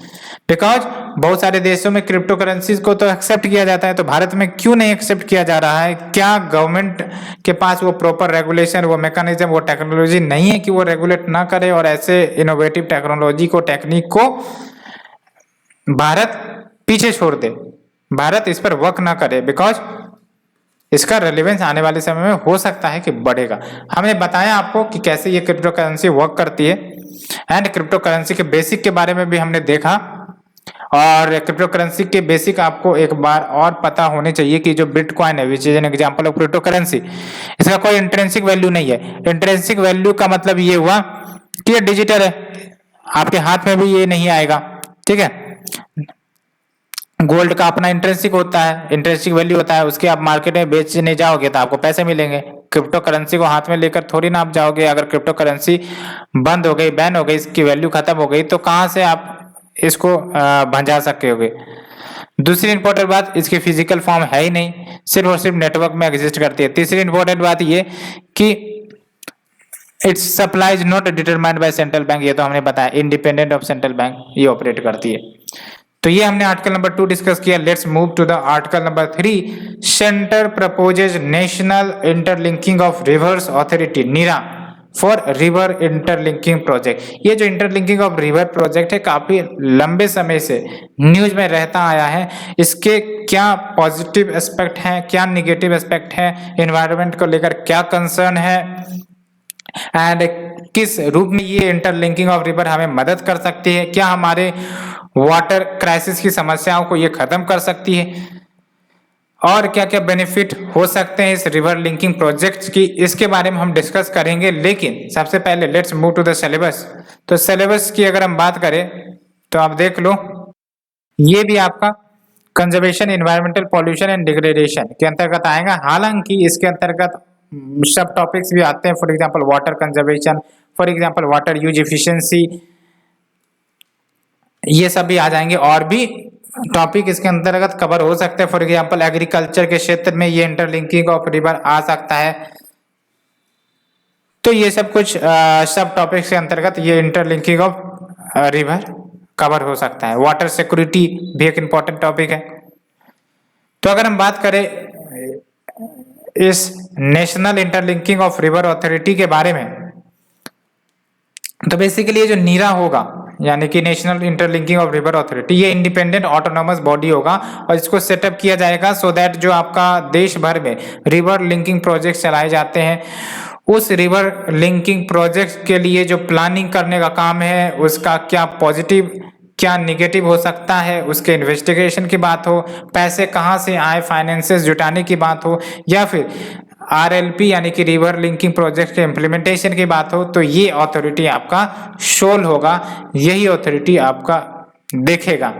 बिकॉज बहुत सारे देशों में क्रिप्टो करेंसीज को तो एक्सेप्ट किया जाता है, तो भारत में क्यों नहीं एक्सेप्ट किया जा रहा है? क्या गवर्नमेंट के पास वो प्रॉपर रेगुलेशन, वो मैकेनिज्म, वो टेक्नोलॉजी नहीं है कि वो रेगुलेट ना करे और ऐसे इनोवेटिव टेक्नोलॉजी को, टेक्निक को भारत पीछे छोड़ दे, भारत इस पर वर्क ना करे? बिकॉज इसका रेलेवेंस आने वाले समय में हो सकता है कि बढ़ेगा। हमने बताया आपको कि कैसे ये क्रिप्टो करेंसी वर्क करती है, एंड क्रिप्टो करेंसी के बेसिक के बारे में भी हमने देखा। और क्रिप्टो करेंसी के बेसिक आपको एक बार और पता होने चाहिए कि जो बिटकॉइन है, which is an example of crypto currency, इसका कोई इंट्रिंसिक वैल्यू नहीं है। इंट्रिंसिक वैल्यू का मतलब ये हुआ कि ये डिजिटल है, आपके हाथ में भी ये नहीं आएगा, ठीक है। गोल्ड का अपना इंट्रिंसिक होता है, इंट्रिंसिक वैल्यू होता है, उसके आप मार्केट में बेचने जाओगे तो आपको पैसे मिलेंगे। क्रिप्टो करेंसी को हाथ में लेकर थोड़ी ना आप जाओगे। अगर क्रिप्टो करेंसी बंद हो गई, बैन हो गई, इसकी वैल्यू खत्म हो गई, तो कहाँ से आप इसको भंजा सकते होगे? दूसरी इंपॉर्टेंट बात, इसकी फिजिकल फॉर्म है ही नहीं, सिर्फ और सिर्फ नेटवर्क में एग्जिस्ट करती है। तीसरी इंपॉर्टेंट बात ये कि its supply is not determined by central bank, ये तो हमने बताया, इंडिपेंडेंट ऑफ सेंट्रल बैंक ये ऑपरेट करती है। तो ये हमने आर्टिकल नंबर 2 डिस्कस किया। Let's move to the article number 3। Centre proposes national interlinking of rivers authority NIRA for river interlinking project. ये जो इंटरलिंकिंग ऑफ रिवर प्रोजेक्ट है, काफी लंबे समय से न्यूज में रहता आया है। इसके क्या पॉजिटिव एस्पेक्ट हैं, क्या निगेटिव एस्पेक्ट हैं, एनवायरनमेंट को लेकर क्या कंसर्न है, एंड किस रूप में ये इंटरलिंकिंग ऑफ रिवर हमें मदद कर सकती है, क्या हमारे वाटर क्राइसिस की समस्याओं को ये खत्म कर सकती है, और क्या क्या बेनिफिट हो सकते हैं इस रिवर लिंकिंग प्रोजेक्ट्स की, इसके बारे में हम डिस्कस करेंगे। लेकिन सबसे पहले let's move to the syllabus. तो सिलेबस की अगर हम बात करें तो आप देख लो, ये भी आपका conservation, environmental pollution and degradation के अंतर्गत आएगा। हालांकि इसके अंतर्गत सब टॉपिक्स भी आते हैं, for example water conservation, for example water use efficiency, ये सब भी आ जाएंगे। और भी टॉपिक इसके अंतर्गत कवर हो सकते हैं, फॉर एग्जांपल एग्रीकल्चर के क्षेत्र में ये इंटरलिंकिंग ऑफ रिवर आ सकता है। तो ये सब कुछ सब टॉपिक्स के अंतर्गत ये इंटरलिंकिंग ऑफ रिवर कवर हो सकता है। वाटर सिक्योरिटी भी एक इंपॉर्टेंट टॉपिक है। तो अगर हम बात करें इस national interlinking of river authority के बारे में, तो बेसिकली ये जो नीरा होगा, यानी कि national interlinking of river authority, ये इंडिपेंडेंट ऑटोनोमस बॉडी होगा और इसको सेटअप किया जाएगा सो दैट जो आपका देश भर में रिवर लिंकिंग प्रोजेक्ट चलाए जाते हैं, उस रिवर लिंकिंग प्रोजेक्ट के लिए जो प्लानिंग करने का काम है, उसका क्या पॉजिटिव क्या निगेटिव हो सकता है, उसके इन्वेस्टिगेशन की बात हो, पैसे कहाँ से आए, फाइनेंसेस जुटाने की बात हो, या फिर RLP यानी कि रिवर लिंकिंग प्रोजेक्ट के इम्प्लीमेंटेशन की बात हो, तो ये अथॉरिटी आपका शोल होगा, यही अथॉरिटी आपका देखेगा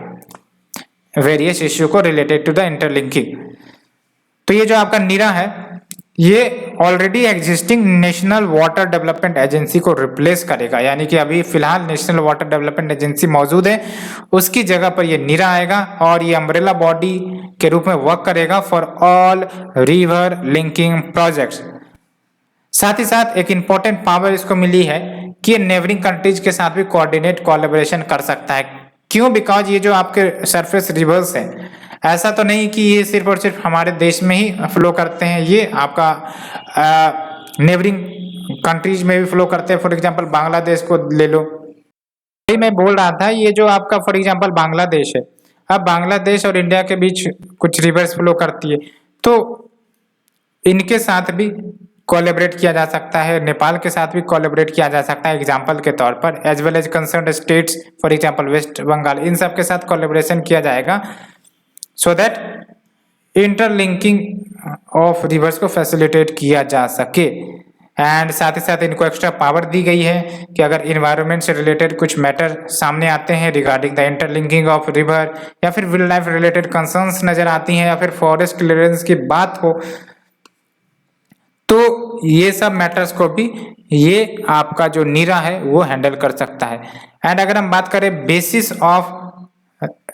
वेरियस इश्यू को रिलेटेड टू द इंटरलिंकिंग। तो ये जो आपका नीरा है, ये already existing national water development agency को रिप्लेस करेगा, यानी कि अभी फिलहाल नेशनल वाटर डेवलपमेंट एजेंसी मौजूद है, उसकी जगह पर ये नीरा आएगा और ये अम्ब्रेला बॉडी के रूप में वर्क करेगा for all river linking projects. साथ ही साथ एक इंपॉर्टेंट पावर इसको मिली है कि ये नेबरिंग कंट्रीज के साथ भी कोऑर्डिनेट कोलैबोरेशन कर सकता है। क्यों? बिकॉज ये जो आपके सरफेस रिवर्स हैं, ऐसा तो नहीं कि ये सिर्फ और सिर्फ हमारे देश में ही फ्लो करते हैं, ये आपका नेबरिंग कंट्रीज में भी फ्लो करते हैं। फॉर एग्जांपल बांग्लादेश को ले लो, वही मैं बोल रहा था, ये जो आपका फॉर एग्जांपल बांग्लादेश है, अब बांग्लादेश और इंडिया के बीच कुछ रिवर्स फ्लो करती है, तो इनके साथ भी कोलैबोरेट किया जा सकता है, नेपाल के साथ भी कोलैबोरेट किया जा सकता है एग्जांपल के तौर पर, as well as concerned states, for example West Bengal, इन सब के साथ कोलैबोरेशन किया जाएगा so that interlinking of rivers को फैसिलिटेट किया जा सके। एंड साथ ही साथ इनको एक्स्ट्रा पावर दी गई है कि अगर इन्वायरमेंट से रिलेटेड कुछ मैटर सामने आते हैं regarding the interlinking of river, या फिर विल्ड लाइफ रिलेटेड कंसर्न्स नजर आती हैं, या फिर फॉरेस्ट क्लियरेंस की बात हो, तो ये सब मैटर्स को भी ये आपका जो नीरा है वो हैंडल कर सकता है। एंड अगर हम बात करें basis of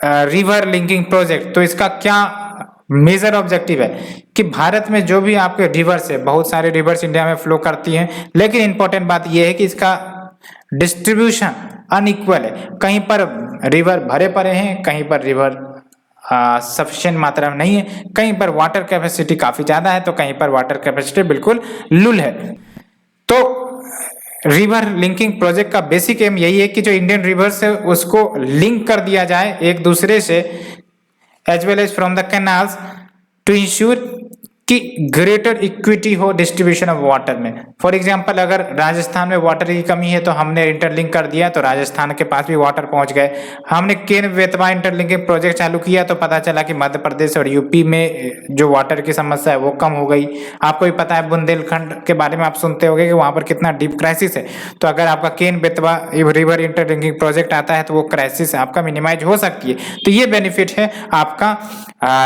river linking project, तो इसका क्या मेजर ऑब्जेक्टिव है कि भारत में जो भी आपके रिवर्स है, बहुत सारे रिवर्स इंडिया में फ्लो करती हैं, लेकिन इंपॉर्टेंट बात यह है कि इसका डिस्ट्रीब्यूशन अनइक्वल है। कहीं पर रिवर भरे पड़े हैं, कहीं पर रिवर सफिशिएंट मात्रा में नहीं है, कहीं पर वाटर कैपेसिटी काफी ज्यादा है, तो कहीं पर वाटर कैपेसिटी बिल्कुल लुल है। तो रिवर लिंकिंग प्रोजेक्ट का बेसिक एम यही है कि जो इंडियन रिवर्स है उसको लिंक कर दिया जाए एक दूसरे से, as well as from the canals, to ensure कि ग्रेटर इक्विटी हो डिस्ट्रीब्यूशन ऑफ वाटर में। फॉर एग्जांपल अगर राजस्थान में वाटर की कमी है तो हमने इंटरलिंक कर दिया तो राजस्थान के पास भी वाटर पहुंच गए। हमने केन बेतवा इंटरलिंकिंग प्रोजेक्ट चालू किया तो पता चला कि मध्य प्रदेश और यूपी में जो वाटर की समस्या है वो कम हो गई। आपको भी पता है बुंदेलखंड के बारे में आप सुनते होंगे कि वहां पर कितना डीप क्राइसिस है, तो अगर आपका Ken Betwa river interlinking project आता है तो वो क्राइसिस आपका मिनिमाइज हो सकती है। तो ये बेनिफिट है आपका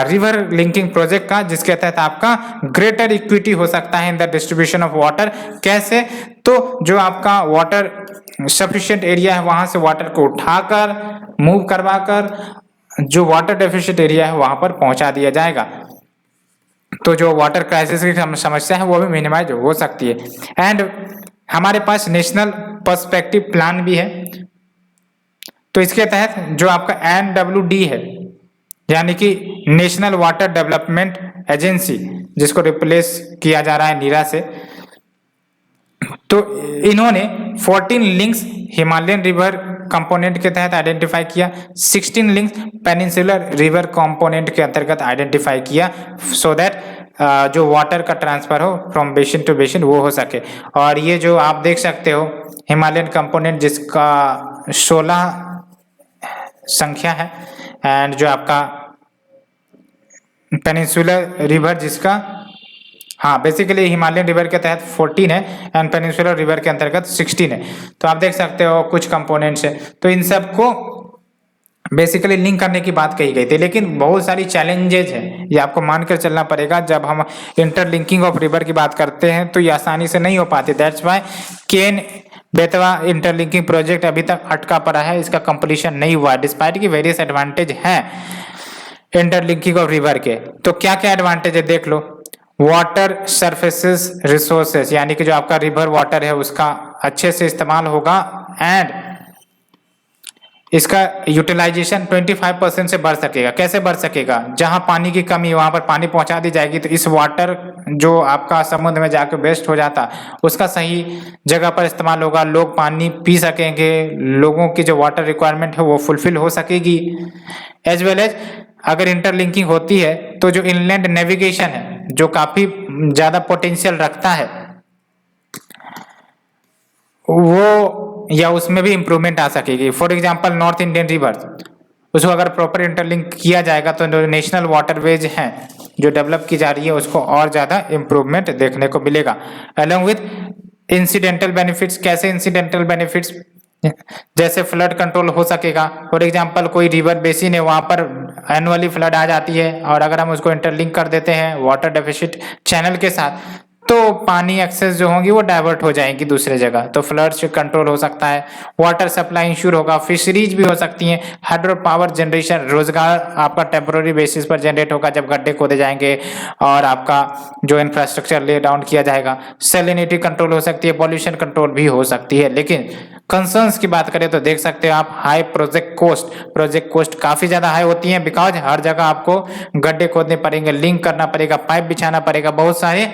रिवर लिंकिंग प्रोजेक्ट का, जिसके तहत आपका ग्रेटर इक्विटी हो सकता है in the distribution of water. कैसे? तो जो आपका वाटर सफिशिएंट एरिया है वहां से वाटर को उठाकर मूव करवाकर जो वाटर डेफिशिएंट एरिया है वहां पर पहुंचा दिया जाएगा, तो जो वाटर क्राइसिस की समस्या है वो भी मिनिमाइज हो सकती है। एंड हमारे पास नेशनल पर्सपेक्टिव प्लान भी है, तो इसके तहत जो आपका NWD है यानी कि नेशनल वाटर डेवलपमेंट एजेंसी, जिसको रिप्लेस किया जा रहा है नीरा से, तो इन्होंने 14 लिंक्स हिमालयन रिवर कंपोनेंट के तहत आइडेंटिफाई किया, 16 लिंक्स पेनिनसुलर रिवर कंपोनेंट के अंतर्गत आइडेंटिफाई किया, सो दैट जो वाटर का ट्रांसफर हो फ्रॉम बेसिन टू बेसिन वो हो सके। और ये जो आप देख सकते हो हिमालयन कंपोनेंट जिसका 16 संख्या है, एंड जो आपका पेनिनसुलर रिवर जिसका बेसिकली हिमालयन रिवर के तहत 14 है एंड पेनिनसुलर रिवर के अंतर्गत 16 है। तो आप देख सकते हो कुछ कंपोनेंट्स है, तो इन सब को बेसिकली लिंक करने की बात कही गई थी, लेकिन बहुत सारी चैलेंजेज है, ये आपको मानकर चलना पड़ेगा। जब हम इंटरलिंकिंग ऑफ रिवर की बात करते हैं तो ये आसानी से नहीं हो पाती। That's why Ken Betwa interlinking project अभी तक अटका पड़ा है, इसका कंप्लीशन नहीं हुआ डिस्पाइट की वेरियस एडवांटेज हैं इंटरलिंकिंग ऑफ रिवर के। तो क्या क्या एडवांटेज है देख लो। वाटर सरफेसेस रिसोर्सेस, यानी कि जो आपका रिवर वाटर है उसका अच्छे से इस्तेमाल होगा, एंड इसका यूटिलाइजेशन 25% से बढ़ सकेगा। कैसे बढ़ सकेगा? जहां पानी की कमी है वहां पर पानी पहुंचा दी जाएगी, तो इस वाटर जो आपका समुद्र में जाकर वेस्ट हो जाता उसका सही जगह पर इस्तेमाल होगा, लोग पानी पी सकेंगे, लोगों की जो वाटर रिक्वायरमेंट है वो फुलफिल हो सकेगी। एज वेल एज अगर इंटरलिंकिंग होती है तो जो इनलैंड नेविगेशन है जो काफी ज्यादा पोटेंशियल रखता है वो या उसमें भी इंप्रूवमेंट आ सकेगी। For example north Indian river, उसको अगर प्रॉपर इंटरलिंक किया जाएगा तो जो नेशनल वाटरवेज हैं जो डेवलप की जा रही है उसको और ज्यादा इंप्रूवमेंट देखने को मिलेगा। अलॉन्ग विथ इंसिडेंटल बेनिफिट्स, कैसे इंसिडेंटल बेनिफिट्स? जैसे फ्लड कंट्रोल हो सकेगा। फॉर एग्जांपल कोई रिवर बेसिन है वहां पर एनुअली फ्लड आ जाती है, और अगर हम उसको इंटरलिंक कर देते हैं वाटर डेफिसिट चैनल के साथ तो पानी एक्सेस जो होंगी वो डाइवर्ट हो जाएंगी दूसरे जगह, तो फ्लड से कंट्रोल हो सकता है। वाटर सप्लाई इंश्योर होगा, फिशरीज भी हो सकती हैं, हाइड्रो पावर जनरेशन, रोजगार आपका टेम्पोररी बेसिस पर जनरेट होगा जब गड्ढे खोदे जाएंगे और आपका जो इंफ्रास्ट्रक्चर ले डाउन किया जाएगा। सेलिनिटी कंट्रोल हो सकती है, पॉल्यूशन कंट्रोल भी हो सकती है। लेकिन कंसर्न्स की बात करें तो देख सकते हो आप हाई प्रोजेक्ट कॉस्ट काफी ज्यादा हाई होती है, बिकॉज हर जगह आपको गड्ढे खोदने पड़ेंगे, लिंक करना पड़ेगा, पाइप बिछाना पड़ेगा, बहुत सारे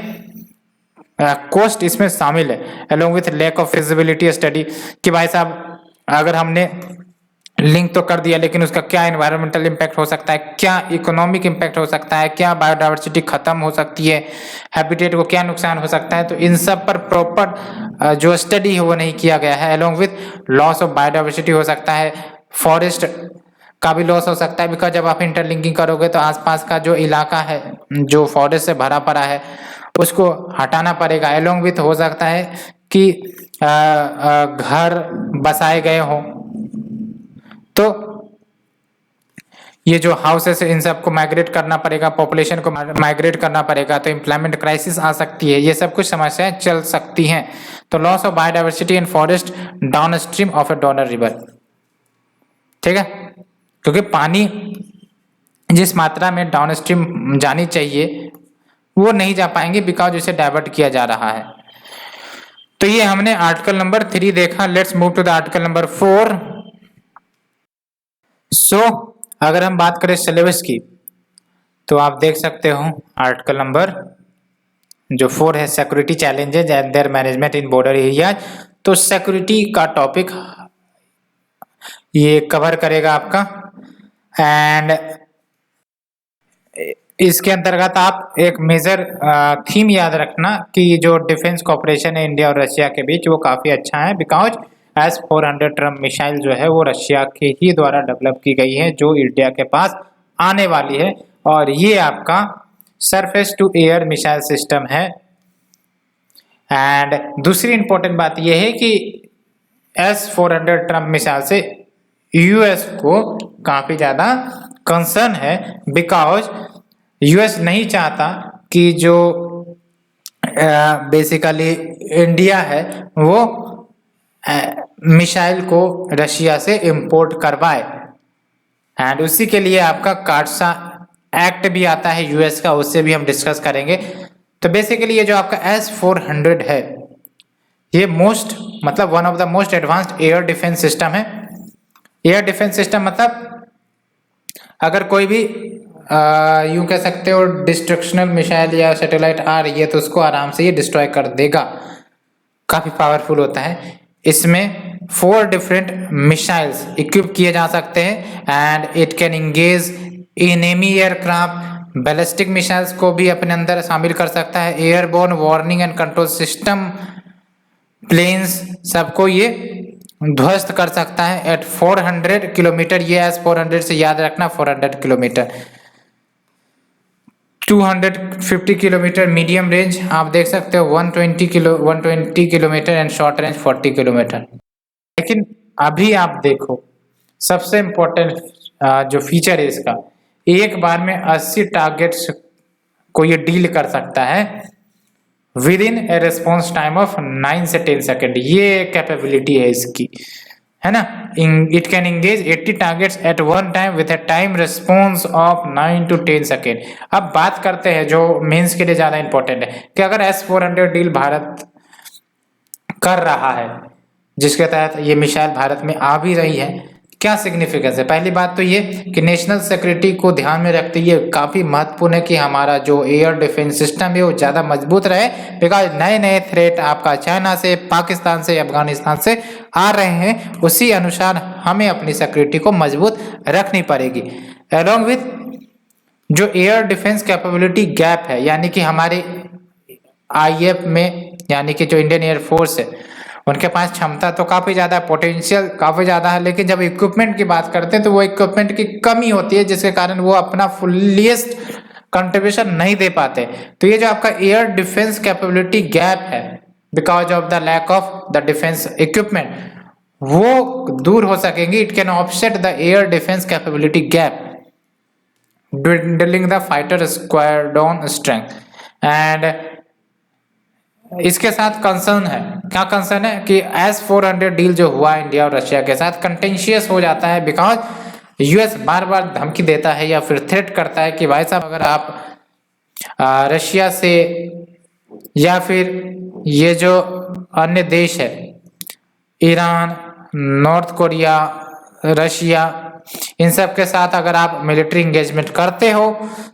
कॉस्ट इसमें शामिल है। Along with lack of feasibility study कि भाई साहब अगर हमने लिंक तो कर दिया लेकिन उसका क्या एनवायरमेंटल इम्पैक्ट हो सकता है, क्या इकोनॉमिक इम्पैक्ट हो सकता है, क्या बायोडाइवर्सिटी खत्म हो सकती है, हैबिटेट को क्या नुकसान हो सकता है, तो इन सब पर प्रॉपर जो स्टडी है वो नहीं किया गया है। Along with loss of biodiversity हो सकता है, फॉरेस्ट का भी लॉस हो सकता है, बिकॉज जब आप इंटरलिंकिंग करोगे तो आसपास का जो इलाका है जो फॉरेस्ट से भरा पड़ा है उसको हटाना पड़ेगा। एलोंग विथ हो सकता है कि घर बसाए गए हों, तो ये जो हाउसेस है इन सबको माइग्रेट करना पड़ेगा, पॉपुलेशन को माइग्रेट करना पड़ेगा, तो एम्प्लॉयमेंट क्राइसिस आ सकती है, ये सब कुछ समस्याएं चल सकती हैं। तो loss of biodiversity in forest down stream of A Donner river, ठीक है, क्योंकि पानी जिस मात्रा में डाउन स्ट्रीम जानी चाहिए वो नहीं जा पाएंगे बिकॉज इसे डाइवर्ट किया जा रहा है। तो ये हमने आर्टिकल नंबर 3 देखा। Let's move to the article number 4। So अगर हम बात करें सिलेबस की तो आप देख सकते हो आर्टिकल नंबर जो 4 है security challenges and there management in border area. तो सिक्योरिटी का टॉपिक ये कवर करेगा आपका, एंड इसके अंतर्गत आप एक मेजर थीम याद रखना कि जो डिफेंस कॉपरेशन है इंडिया और रशिया के बीच वो काफी अच्छा है, बिकॉज S-400 ट्रम्प मिसाइल जो है वो रशिया के ही द्वारा डेवलप की गई है जो इंडिया के पास आने वाली है, और ये आपका surface to air missile system है। एंड दूसरी इंपॉर्टेंट बात यह है कि S-400 ट्रम्प मिसाइल से यूएस को काफी ज्यादा कंसर्न है, बिकॉज यूएस नहीं चाहता कि जो बेसिकली इंडिया है वो मिसाइल को रशिया से इंपोर्ट करवाए, एंड उसी के लिए आपका कार्सा एक्ट भी आता है यूएस का, उससे भी हम डिस्कस करेंगे। तो बेसिकली ये जो आपका S-400 है ये मतलब one of the most advanced air defence system है। एयर डिफेंस सिस्टम मतलब अगर कोई भी यूं कह सकते हो डिस्ट्रक्शनल मिसाइल या सैटेलाइट आ रही है तो उसको आराम से ये डिस्ट्रॉय कर देगा, काफी पावरफुल होता है। इसमें 4 डिफरेंट मिसाइल्स इक्विप किए जा सकते हैं and it can engage enemy aircraft, ballistic missiles को भी अपने अंदर शामिल कर सकता है, airborne warning and control system, planes, सबको ये ध्वस्त कर सकता है एट 400 किलोमीटर। ये S-400 से याद रखना 400 किलोमीटर। 250 किलोमीटर मीडियम रेंज आप देख सकते हो, 120 kilometre and short range 40 kilometre. लेकिन अभी आप देखो सबसे इम्पोर्टेंट जो फीचर है इसका, एक बार में 80 टारगेट्स को ये डील कर सकता है with in a response time of 9 से 10 सेकेंड। ये कैपेबिलिटी है इसकी, है ना। It can engage 80 targets at one time with a time response of 9 to 10 second. अब बात करते हैं जो मेंस के लिए ज्यादा इंपॉर्टेंट है कि अगर S-400 डील भारत कर रहा है, जिसके तहत ये मिसाइल भारत में आ भी रही है, क्या सिग्निफिकेंस है? पहली बात तो ये कि नेशनल सिक्योरिटी को ध्यान में रखते ये काफी महत्वपूर्ण है कि हमारा जो एयर डिफेंस सिस्टम है वो ज्यादा मजबूत रहे, बिकॉज नए नए थ्रेट आपका चाइना से, पाकिस्तान से, अफगानिस्तान से आ रहे हैं, उसी अनुसार हमें अपनी सिक्योरिटी को मजबूत रखनी पड़ेगी। अलॉन्ग विथ जो एयर डिफेंस कैपेबिलिटी गैप है, यानी कि हमारे IAF में, यानी कि जो इंडियन एयरफोर्स है, उनके पास क्षमता तो काफी ज्यादा है, पोटेंशियल काफी ज्यादा है, लेकिन जब इक्विपमेंट की बात करते हैं तो वो इक्विपमेंट की कमी होती है, जिसके कारण वो अपना फुल्लीस्ट कंट्रीब्यूशन नहीं दे पाते। तो ये जो आपका एयर डिफेंस कैपेबिलिटी गैप है, because of the lack of the defence equipment, वो दूर हो सकेंगे। It can offset the air defence capability gap dwindling the fighter squadron strength। And इसके साथ कंसर्न है, क्या कंसर्न है कि S-400 डील जो हुआ इंडिया और रशिया के साथ कंटेंशियस हो जाता है, बिकॉज US बार बार धमकी देता है या फिर थ्रेट करता है कि भाई साहब अगर आप रशिया से या फिर ये जो अन्य देश है, ईरान, नॉर्थ कोरिया, रशिया, इन सब के साथ अगर आप मिलिट्री एंगेजमेंट करते हो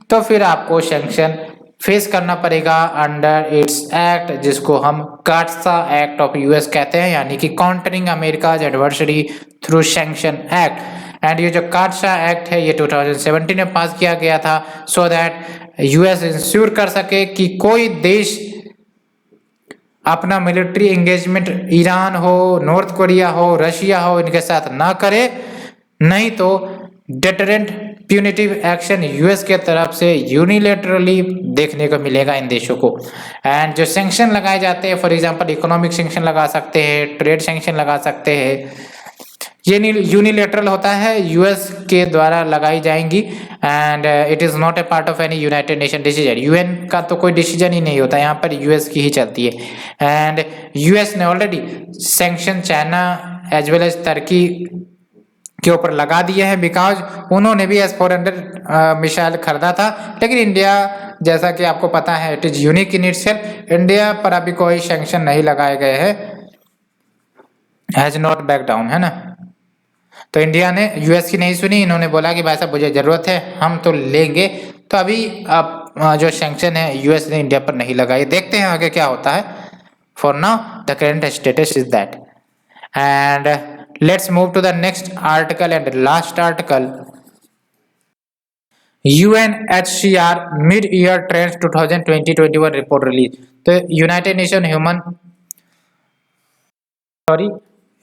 तो फिर आपको सैंक्शन फेस करना पड़ेगा अंडर इट्स एक्ट, जिसको हम काट्सा एक्ट ऑफ US कहते हैं, यानी कि countering America's adversary through sanction act. And ये जो काट्सा एक्ट है ये 2017 में पास किया गया था, सो दैट US इंश्योर कर सके कि कोई देश अपना मिलिट्री एंगेजमेंट ईरान हो, नॉर्थ कोरिया हो, रशिया हो, इनके साथ ना करे, नहीं तो डेटरेंट प्यूनिटिव एक्शन US के तरफ से यूनिलेटरली देखने को मिलेगा इन देशों को। एंड जो सैंक्शन लगाए जाते हैं, फॉर एग्जांपल इकोनॉमिक सैंक्शन लगा सकते हैं, ट्रेड सैंक्शन लगा सकते हैं, ये यूनिलेटरल होता है, US के द्वारा लगाई जाएंगी। And it is not a part of any United nation decision. UN का तो कोई डिसीजन ही नहीं होता, यहाँ पर US की ही चलती है। एंड US ने already sanction China as well as Turkey के ऊपर लगा दिए हैं, बिकॉज उन्होंने भी S-400 मिसाइल खरीदा था, लेकिन इंडिया, जैसा कि आपको पता है, it is unique in itself, India पर अभी कोई सैंक्शन नहीं लगाए गए हैं, हैज नॉट बैक डाउन, है ना। तो इंडिया ने US की नहीं सुनी, इन्होंने बोला कि भाई साहब मुझे जरूरत है, हम तो लेंगे। तो अभी अब जो सैंक्शन है US ने इंडिया पर नहीं लगाई, देखते हैं आगे क्या होता है। For now the current status is that. And let's move to the next article and last article। UNHCR mid-year trends 2020-21 report release। तो यूनाइटेड नेशन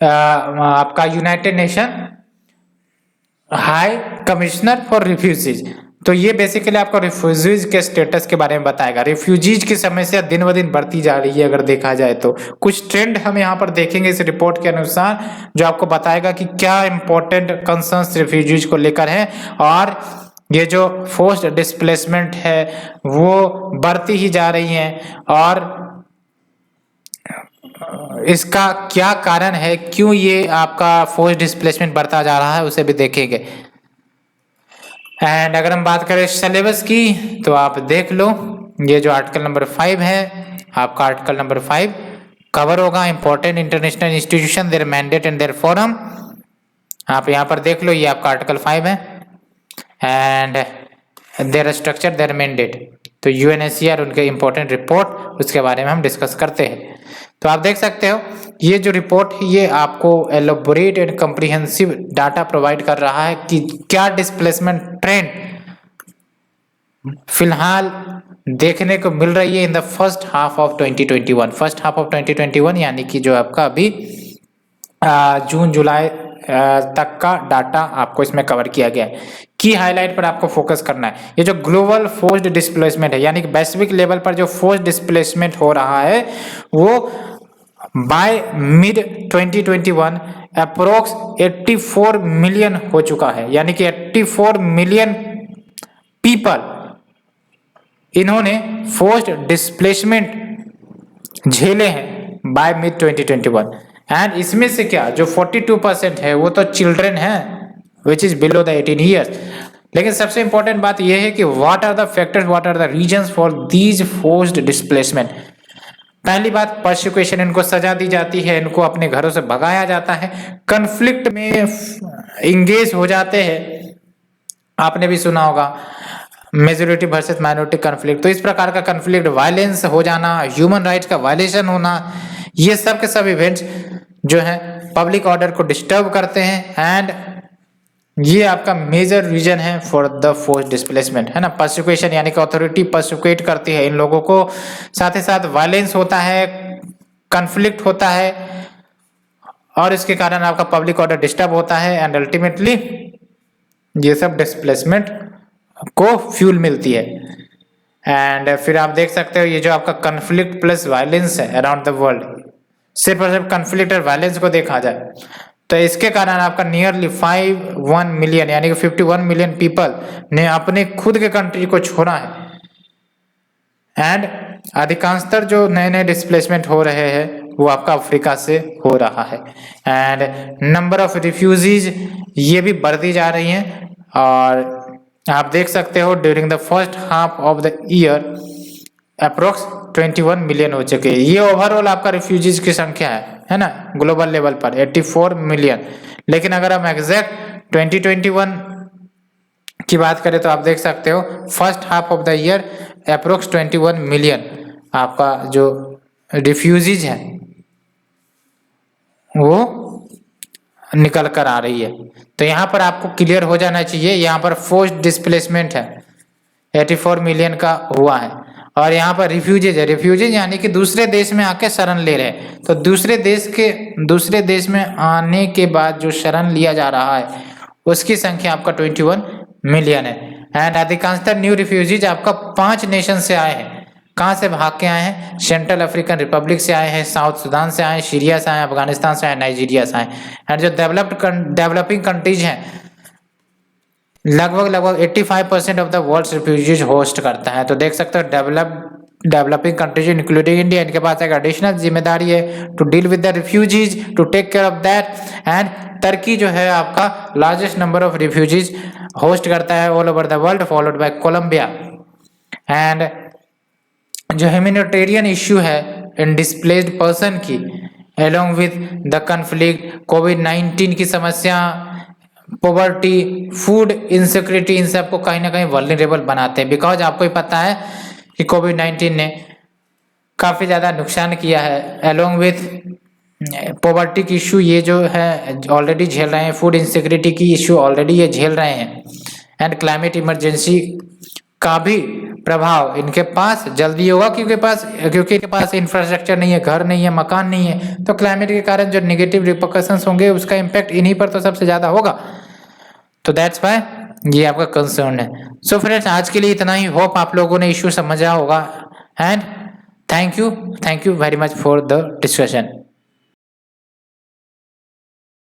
आपका United nation high commissioner for refugees, तो ये बेसिकली आपको refugees के status के बारे में बताएगा। रिफ्यूजीज की समस्या दिन ब दिन बढ़ती जा रही है, अगर देखा जाए तो कुछ ट्रेंड हम यहाँ पर देखेंगे इस रिपोर्ट के अनुसार, जो आपको बताएगा कि क्या इंपॉर्टेंट कंसर्न्स रिफ्यूजीज को लेकर है, और ये जो फोर्स्ड डिस्प्लेसमेंट है वो बढ़ती ही जा रही है, और इसका क्या कारण है, क्यों ये आपका फोर्स्ड डिस्प्लेसमेंट बढ़ता जा रहा है, उसे भी देखेंगे। एंड अगर हम बात करें सिलेबस की, तो आप देख लो, ये जो आर्टिकल नंबर 5 है, आपका आर्टिकल नंबर 5 कवर होगा important international institution, their mandate and their forum. आप यहाँ पर देख लो, ये आपका आर्टिकल 5 है, and there structure, there mandate. तो UNHCR उनके इंपॉर्टेंट रिपोर्ट, उसके बारे में हम डिस्कस करते हैं। तो आप देख सकते हो, ये जो रिपोर्ट ये आपको elaborate and comprehensive data provide कर रहा है कि क्या डिस्प्लेसमेंट ट्रेंड फिलहाल देखने को मिल रही है in the first half of 2021। First half of 2021 यानी कि जो आपका अभी जून जुलाई तक का डाटा आपको इसमें कवर किया गया है। की हाईलाइट पर आपको फोकस करना है, ये जो ग्लोबल फोर्स्ड डिस्प्लेसमेंट है, यानी कि वैश्विक लेवल पर जो फोर्स्ड डिस्प्लेसमेंट हो रहा है वो बाय मिड 2021 अप्रोक्स 84 मिलियन हो चुका है, यानी कि 84 मिलियन पीपल इन्होंने फोर्स्ड डिस्प्लेसमेंट झेले हैं बाय मिड 2021। एंड इसमें से क्या जो 42% है वो तो चिल्ड्रन है which is below the 18 years. लेकिन सबसे इंपॉर्टेंट बात यह है कि what are the factors, what are the reasons for these forced displacement. पहली बात, परसिक्यूशन, इनको सजा दी जाती है, इनको अपने घरों से भगाया जाता है, कन्फ्लिक्ट में इंगेज हो जाते हैं। आपने भी सुना होगा मेजोरिटी वर्सेस माइनॉरिटी कन्फ्लिक्ट। तो इस प्रकार का कन्फ्लिक्ट, वायलेंस हो जाना, ह्यूमन राइट्स का वायलेशन होना, ये सब के सब इवेंट्स जो है पब्लिक ऑर्डर को डिस्टर्ब करते हैं। एंड ये आपका मेजर रीजन है फॉर द फोर्स डिस्प्लेसमेंट, है ना। परसिक्यूशन यानी कि अथॉरिटी परसिक्यूट करती है इन लोगों को, साथ ही साथ वायलेंस होता है, कन्फ्लिक्ट होता है, और इसके कारण आपका पब्लिक ऑर्डर डिस्टर्ब होता है। एंड अल्टीमेटली ये सब डिस्प्लेसमेंट को फ्यूल मिलती है। एंड फिर आप देख सकते हो ये जो आपका कन्फ्लिक्ट प्लस वायलेंस है अराउंड द वर्ल्ड, सिर्फ और सिर्फ कन्फ्लिक्ट और वायलेंस को देखा जाए तो इसके कारण आपका नियरली 51 मिलियन यानी कि 51 मिलियन पीपल ने अपने खुद के कंट्री को छोड़ा है। एंड अधिकांशतर जो नए नए डिस्प्लेसमेंट हो रहे हैं वो आपका अफ्रीका से हो रहा है। एंड नंबर ऑफ रिफ्यूजीज ये भी बढ़ती जा रही हैं, और आप देख सकते हो during the first half of the year approx 21 million हो चुके हैं। ये ओवरऑल आपका रिफ्यूजीज की संख्या है ना, ग्लोबल लेवल पर 84 मिलियन। लेकिन अगर हम एग्जैक्ट 2021 की बात करें तो आप देख सकते हो first half of the year approx 21 million आपका जो रिफ्यूजीज है वो निकल कर आ रही है। तो यहाँ पर आपको क्लियर हो जाना चाहिए, यहाँ पर फोर्स्ड डिस्प्लेसमेंट है 84 मिलियन का हुआ है, और यहाँ पर रिफ्यूजीज है। रिफ्यूजीज यानी कि दूसरे देश में आके शरण ले रहे हैं। तो दूसरे देश में आने के बाद जो शरण लिया जा रहा है उसकी संख्या आपका 21 मिलियन है। एंड अधिकांशतः न्यू रिफ्यूजीज आपका 5 नेशन से आए हैं। कहाँ से भाग के आए हैं? सेंट्रल अफ्रीकन रिपब्लिक से आए हैं, साउथ सुदान से आए, सीरिया से आए, अफगानिस्तान से आए, नाइजीरिया से आए। एंड जो डेवलपिंग कंट्रीज हैं लगभग 85% of the world refugees host करता है। तो देख सकते हो डेवलपिंग कंट्रीज इंक्लूडिंग इंडिया, इनके पास एक एडिशनल जिम्मेदारी है to deal with the refugees, to take care of that. And Turkey जो है आपका largest number of refugees host करता है all over the world, followed by Colombia. And जो ह्यूमैनिटेरियन इश्यू है इन डिस्प्लेस्ड पर्सन की, अलोंग विद द कन्फ्लिक्ट, कोविड-19 की समस्या, पॉवर्टी, फूड इनसिक्योरिटी, इन सबको कहीं ना कहीं वल्नरेबल बनाते हैं। बिकॉज आपको ही पता है कि कोविड-19 ने काफ़ी ज़्यादा नुकसान किया है। अलोंग विथ पॉवर्टी की इशू ये जो है ऑलरेडी झेल रहे हैं, फूड इनसिक्योरिटी की इशू ऑलरेडी ये झेल रहे हैं, एंड क्लाइमेट इमरजेंसी का भी प्रभाव इनके पास जल्दी होगा, क्योंकि इनके पास इंफ्रास्ट्रक्चर नहीं है, घर नहीं है, मकान नहीं है। तो क्लाइमेट के कारण जो नेगेटिव रिपरकशंस होंगे उसका इम्पैक्ट इन्हीं पर तो सबसे ज़्यादा होगा। तो दैट्स वाई ये आपका कंसर्न है। सो फ्रेंड्स, आज के लिए इतना ही। होप आप लोगों ने इशू समझा होगा। And thank you very much for the discussion.